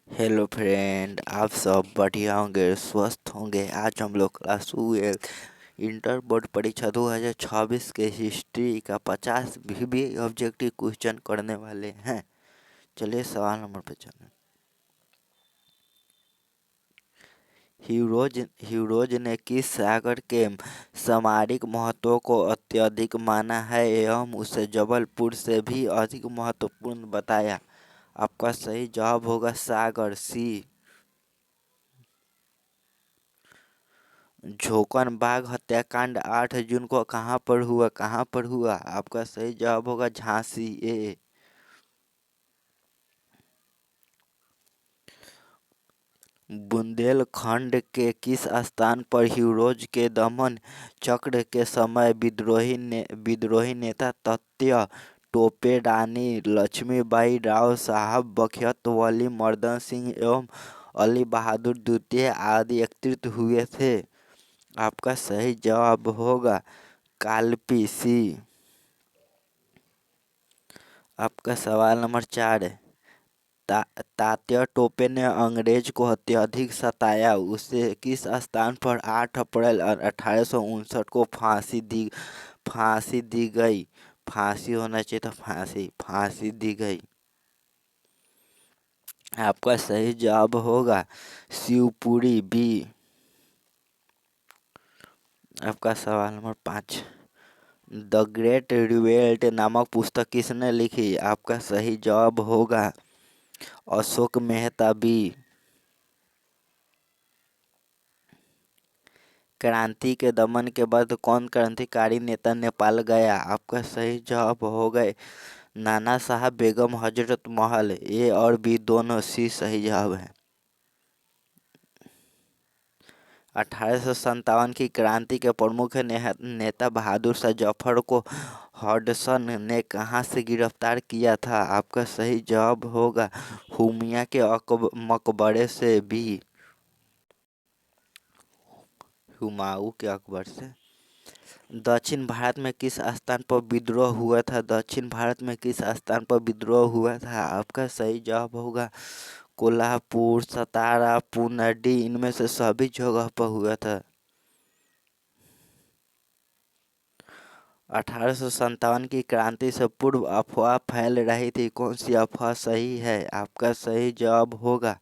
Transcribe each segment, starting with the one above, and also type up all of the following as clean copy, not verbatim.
Hello friend, आप सब बढ़िया होंगे, स्वस्थ होंगे। आज हम लोग क्लास 12 इंटर बोर्ड परीक्षा 2026 के हिस्ट्री का 50 भी ऑब्जेक्टिव क्वेश्चन करने वाले हैं। चलिए सवाल नंबर पे चलें। हीरोज ने किस सागर के सामरिक महत्व को अत्यधिक माना है एवं उसे जबलपुर से भी अधिक महत्वपूर्ण बताया? आपका सही जवाब होगा सागर, सी। झोकन बाग हत्याकांड 8 जून को कहाँ पर हुआ? आपका सही जवाब होगा झांसी, ए। बुंदेलखंड के किस स्थान पर हीरोज के दमन चक्र के समय विद्रोही नेता तत्या टोपे, रानी लक्ष्मीबाई, राव साहब बखियत वली, मर्दन सिंह एवं अली बहादुर द्वितीय आदि एकत्रित हुए थे? आपका सही जवाब होगा कालपी, सी। आपका सवाल नंबर 4 है। तात्या टोपे ने अंग्रेज को अत्यधिक सताया, उसे किस स्थान पर 8 अप्रैल 1859 को फांसी दी गई? फांसी होना चाहिए था, फांसी दी गई। आपका सही जवाब होगा शिवपुरी, बी। आपका सवाल नंबर 5। द ग्रेट रिवेल्ट नामक पुस्तक किसने लिखी? आपका सही जवाब होगा अशोक मेहता, बी। क्रांति के दमन के बाद कौन क्रांतिकारी नेता नेपाल गया? आपका सही जवाब होगा नाना साहब बेगम हजरत महल, ए और बी दोनों, सी सही जवाब है। 1857 की क्रांति के प्रमुख नेता बहादुर शाह जफर को हडसन ने कहां से गिरफ्तार किया था? आपका सही जवाब होगा हुमिया के मकबरे से, बी। हुमायूं के अकबर से। दक्षिण भारत में किस स्थान पर विद्रोह हुआ था? दक्षिण भारत में किस स्थान पर विद्रोह हुआ था? आपका सही जवाब होगा कोल्हापुर, सतारा, पूर्णिया, इनमें से सभी जगह पर हुआ था। 1857 की क्रांति से पूर्व अफवाह फैल रही थी, कौन सी अफवाह सही है? आपका सही जवाब होगा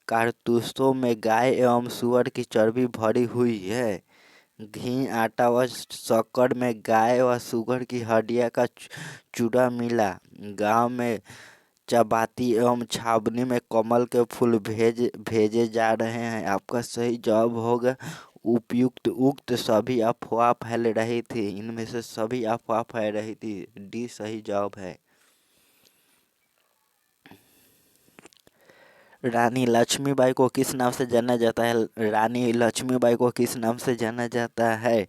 कारतूसों में गाय एवं सुअर की चर्बी भरी हुई है। घी, आटा व शक्कर में गाय व सुअर की हड्डियां का चूरा मिला। गांव में चबाती एवं छावनी में कमल के फूल भेजे जा रहे हैं। आपका सही जवाब होगा उक्त सभी अफवाह फैल रही थी, इनमें से सभी अफवाह फैल रही थी, डी सही जवाब है। रानी लक्ष्मीबाई को किस नाम से जाना जाता है? रानी लक्ष्मीबाई को किस नाम से जाना जाता है?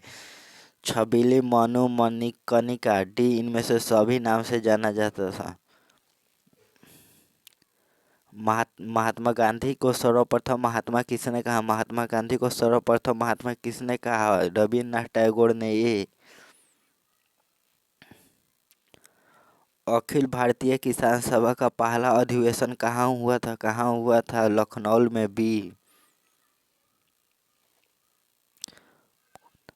छबीली, मनु, मणिकर्णिका, डी इनमें से सभी नाम से जाना जाता था। महात्मा गांधी को सर्वप्रथम महात्मा किसने कहा? महात्मा गांधी को सर्वप्रथम महात्मा किसने कहा? रविन्द्रनाथ टैगोर ने, ये। अखिल भारतीय किसान सभा का पहला अधिवेशन कहाँ हुआ था? लखनऊ में, बी।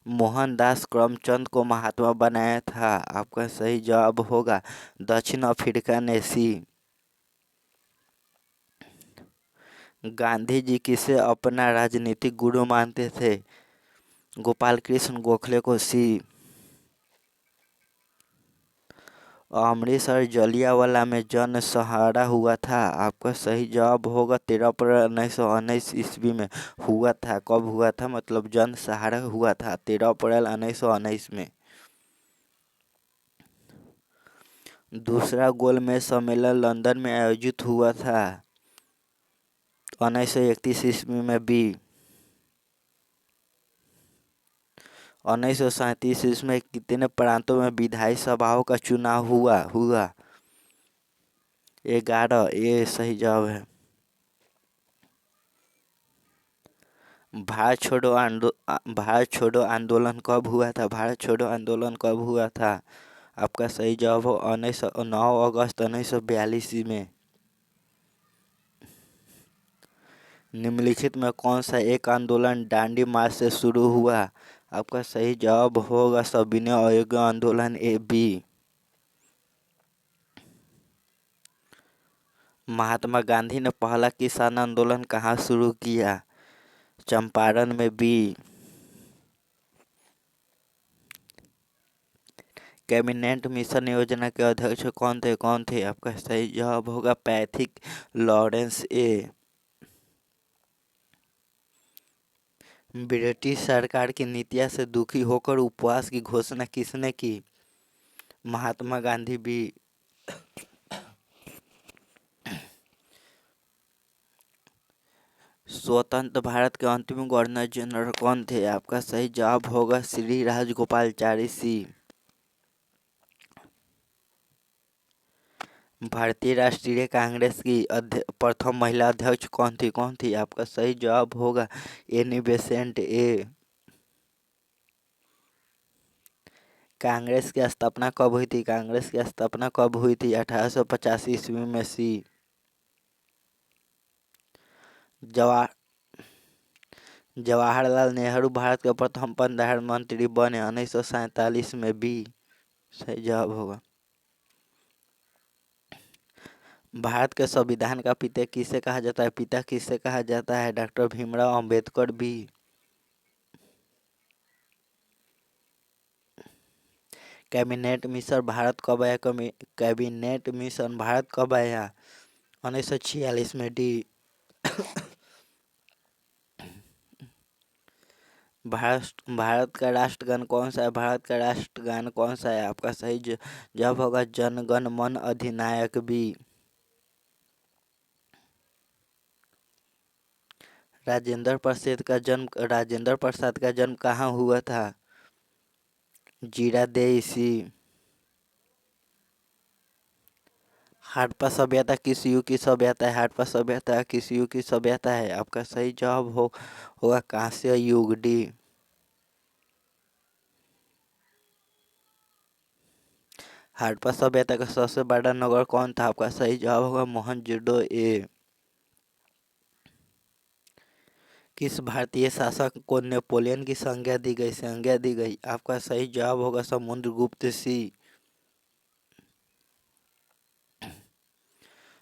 मोहनदास करमचंद को महात्मा बनाया था? आपका सही जवाब होगा दक्षिण अफ्रीका ने, सी। गांधी जी किसे अपना राजनीतिक गुरु मानते थे? गोपाल कृष्ण गोखले को, सी। अमृतसर जलियांवाला में जन संहार हुआ था? आपका सही जवाब होगा 13 अप्रैल 1919 ईस्वी में हुआ था। कब हुआ था? मतलब जन संहार हुआ था 13 अप्रैल 1919 में। दूसरा गोलमेज सम्मेलन लंदन में आयोजित हुआ था 1931 ईस्वी में, बी। 1937 ईस्वी में कितने प्रांतों में विधायी सभाओं का चुनाव हुआ? 11, ये सही जवाब है। भारत छोड़ो आंदोलन कब हुआ था? भारत छोड़ो आंदोलन कब हुआ था? आपका सही जवाब हो 9 अगस्त 1942 में। निम्नलिखित में कौन सा एक आंदोलन दांडी मार्च से शुरू हुआ? आपका सही जवाब होगा सविनय अवज्ञा आंदोलन ए बी। महात्मा गांधी ने पहला किसान आंदोलन कहाँ शुरू किया? चंपारण में बी। कैबिनेट मिशन योजना के अध्यक्ष कौन थे? आपका सही जवाब होगा पैथिक लॉरेंस ए। ब्रिटिश सरकार की नीतियों से दुखी होकर उपवास की घोषणा किसने की? महात्मा गांधी बी। स्वतंत्र भारत के अंतिम गवर्नर जनरल कौन थे? आपका सही जवाब होगा श्री राजगोपालाचारी सी। भारतीय राष्ट्रीय कांग्रेस की प्रथम महिला अध्यक्ष कौन थी? आपका सही जवाब होगा एनी बेसेंट ए। कांग्रेस की स्थापना कब हुई थी? कांग्रेस की स्थापना कब हुई थी? 1885 ईस्वी में सी। जवाहरलाल नेहरू भारत के प्रथम प्रधानमंत्री बने 1947 में बी। सही जवाब होगा। भारत के संविधान का पिता किसे कहा जाता है? पिता किसे कहा जाता है? Doctor Bhimrao Ambedkar B. Cabinet mission Bharat कब आया? कैबिनेट मिशन भारत कब आया? 1946 में डी। भारत का राष्ट्रगान कौन सा है? भारत का राष्ट्रगान कौन सा है? आपका सही जवाब होगा जन गण मन अधिनायक बी। राजेंद्र प्रसाद का जन्म कहाँ हुआ था? जीरादेई सी। हड़प्पा सभ्यता किस युग की सभ्यता है? हड़प्पा सभ्यता किस युग की सभ्यता है? आपका सही जवाब होगा कांस्य युग डी। हड़प्पा सभ्यता का सबसे बड़ा नगर कौन था? आपका सही जवाब होगा मोहनजोदड़ो ए। किस भारतीय शासक को नेपोलियन की संज्ञा दी गई? आपका सही जवाब होगा समुद्रगुप्त सी।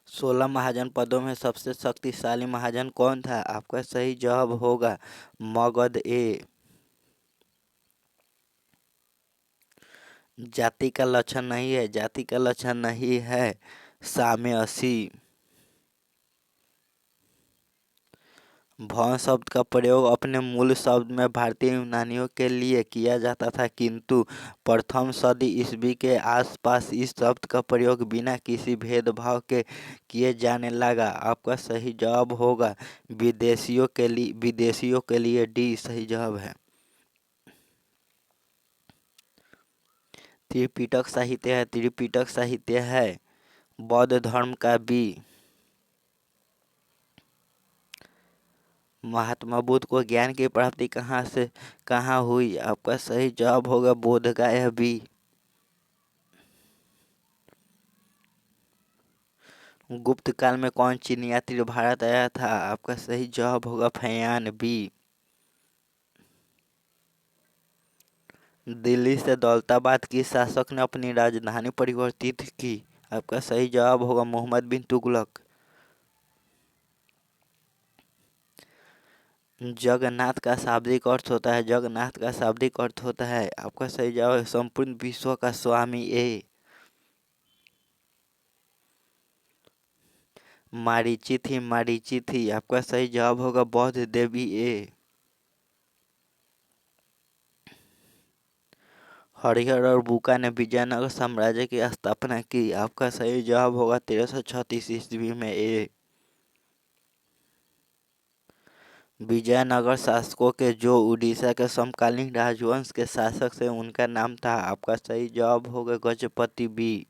16 महाजनपदों में सबसे शक्तिशाली महाजन कौन था? आपका सही जवाब होगा मगध ए। जाति का लक्षण नहीं है साम्यसी। भौम शब्द का प्रयोग अपने मूल शब्द में भारतीय यूनानियों के लिए किया जाता था, किंतु प्रथम सदी ईस्वी के आसपास इस शब्द का प्रयोग बिना किसी भेदभाव के किए जाने लगा। आपका सही जवाब होगा विदेशियों के लिए डी सही जवाब है। त्रिपिटक साहित्य है बौद्ध धर्म का बी। महात्मा बुद्ध को ज्ञान की प्राप्ति कहाँ हुई? आपका सही जवाब होगा बोधगया बी। गुप्त काल में कौन चीनी यात्री भारत आया था? आपका सही जवाब होगा फयान बी। दिल्ली से दौलताबाद किस शासक ने अपनी राजधानी परिवर्तित की? आपका सही जवाब होगा मोहम्मद बिन तुगलक। जगन्नाथ का शाब्दिक अर्थ होता है आपका सही जवाब है संपूर्ण विश्व का स्वामी ए। मारीची थी आपका सही जवाब होगा बौद्ध देवी ए। हरिहर और बुका ने विजयनगर साम्राज्य की स्थापना की। आपका सही जवाब होगा 1336 ईस्वी में ए। विजयनगर शासकों के जो उड़ीसा के समकालीन राजवंश के शासक थे उनका नाम था। आपका सही जवाब होगा गजपति बी।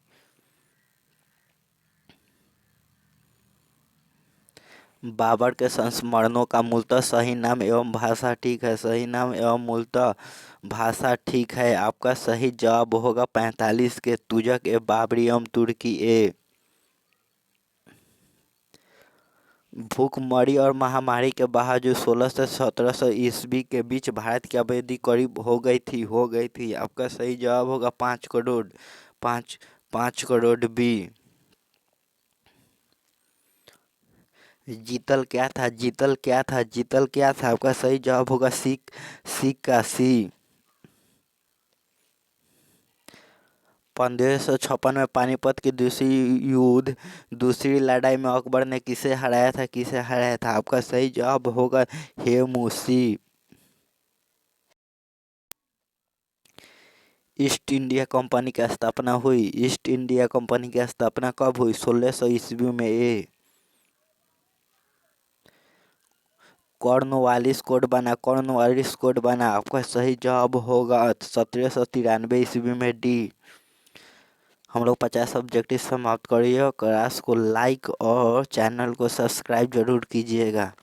बाबर के संस्मरणों का मूलतः सही नाम एवं भाषा ठीक है। आपका सही जवाब होगा 45 के तुजक ए बाबरी तुर्की ए। भूखमरी और महामारी के बावजूद 16 से 1700 ईस्वी के बीच भारत की आबादी करीब हो गई थी। आपका सही जवाब होगा 5 करोड़। 5 करोड़ बी। जीतल क्या था आपका सही जवाब होगा सी। 1556 में पानीपत की दूसरी लड़ाई में अकबर ने किसे हराया था आपका सही जवाब होगा हेमुसी। ईस्ट इंडिया कंपनी की स्थापना कब हुई? 1600 ईस्वी में। कॉर्नवालिस कोड बना आपका सही जवाब होगा 1793 में डी। हम लोग 50 ऑब्जेक्टिव समाप्त करिए। क्लास को लाइक और चैनल को सब्सक्राइब जरूर कीजिएगा।